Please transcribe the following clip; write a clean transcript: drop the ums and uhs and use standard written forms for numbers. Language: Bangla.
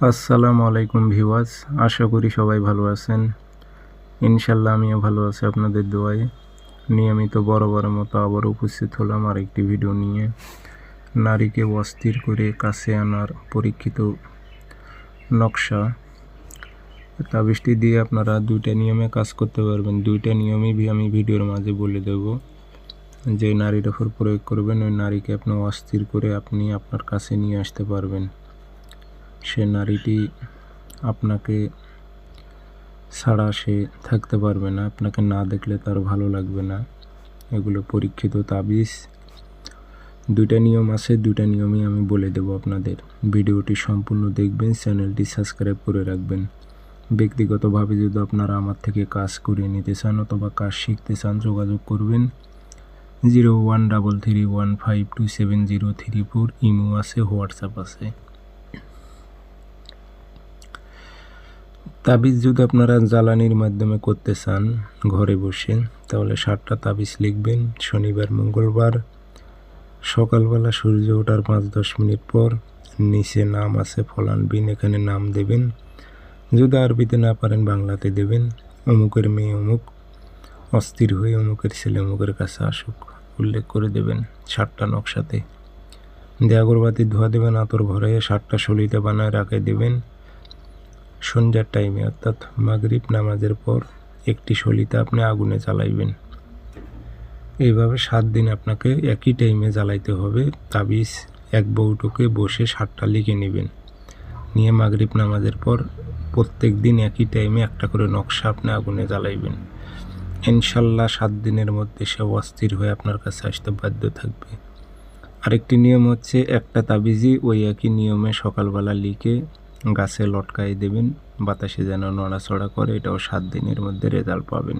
আসসালামু আলাইকুম ভিউয়ার্স, আশা করি সবাই ভালো আছেন। ইনশাল্লাহ আমিও ভালো আছি আপনাদের দোয়ায়। নিয়মিত বরাবরের মতো আবার উপস্থিত হলাম আরেকটি ভিডিও নিয়ে। নারীকে অস্থির করে কাছে আনার পরীক্ষিত নকশা। তাবিজটি দিয়ে আপনারা দুইটা নিয়মে কাজ করতে পারবেন। দুইটা নিয়মই আমি ভিডিওর মাঝে বলে দেব। যে নারীর ওপর প্রয়োগ করবেন ওই নারীকে আপনি অস্থির করে আপনি আপনার কাছে নিয়ে আসতে পারবেন। সে নারীটি আপনাকে ছাড়া সে থাকতে পারবে না, আপনাকে না দেখলে তার ভালো লাগবে না। এগুলো পরীক্ষিত তাবিজ। দুইটা নিয়ম আছে, দুইটা নিয়মই আমি বলে দেব আপনাদের। ভিডিওটি সম্পূর্ণ দেখবেন, চ্যানেলটি সাবস্ক্রাইব করে রাখবেন। ব্যক্তিগতভাবে যদি আপনারা আমার থেকে কাজ করে নিতে চান অথবা কাজ শিখতে চান যোগাযোগ করবেন 013315270034। ইমো আছে, হোয়াটসঅ্যাপ আছে। তাবিজ যদি আপনারা জ্বালানির মাধ্যমে করতে চান ঘরে বসে, তাহলে 7টা তাবিজ লিখবেন। শনিবার মঙ্গলবার সকালবেলা সূর্য ওঠার 5-10 মিনিট পর নিচে নাম আছে ফলান বিন, এখানে নাম দেবেন। যদি আরবিতে না পারেন বাংলাতে দেবেন। অমুকের মেয়ে অমুক অস্থির হয়ে অমুকের ছেলে অমুকের কাছে আসুক উল্লেখ করে দেবেন 7টা নকশাতে। দিয়ে আগরবাতি ধোয়া দেবেন, আতর ভরে 7টা সলিতে বানায় রাখে দেবেন। সন্ধ্যার টাইমে অর্থাৎ মাগরিব নামাজের পর একটি সলিতে আপনি আগুনে জ্বালাইবেন। এইভাবে 7 দিন আপনাকে একই টাইমে জ্বালাইতে হবে। তাবিজ এক বউটোকে বসে 7টা লিখে নেবেন। নিয়ে মাগরিব নামাজের পর প্রত্যেক দিন একই টাইমে একটা করে নকশা আপনি আগুনে জ্বালাইবেন। ইনশাল্লাহ 7 দিনের মধ্যে সে অস্থির হয়ে আপনার কাছে আসতে বাধ্য থাকবে। আরেকটি নিয়ম হচ্ছে, একটা তাবিজই ওই একই নিয়মে সকালবেলা লিখে গাছে লটকাই দেবেন, বাতাসে যেন নড়াচড়া করে। এটাও 7 দিনের মধ্যে রেজাল্ট পাবেন।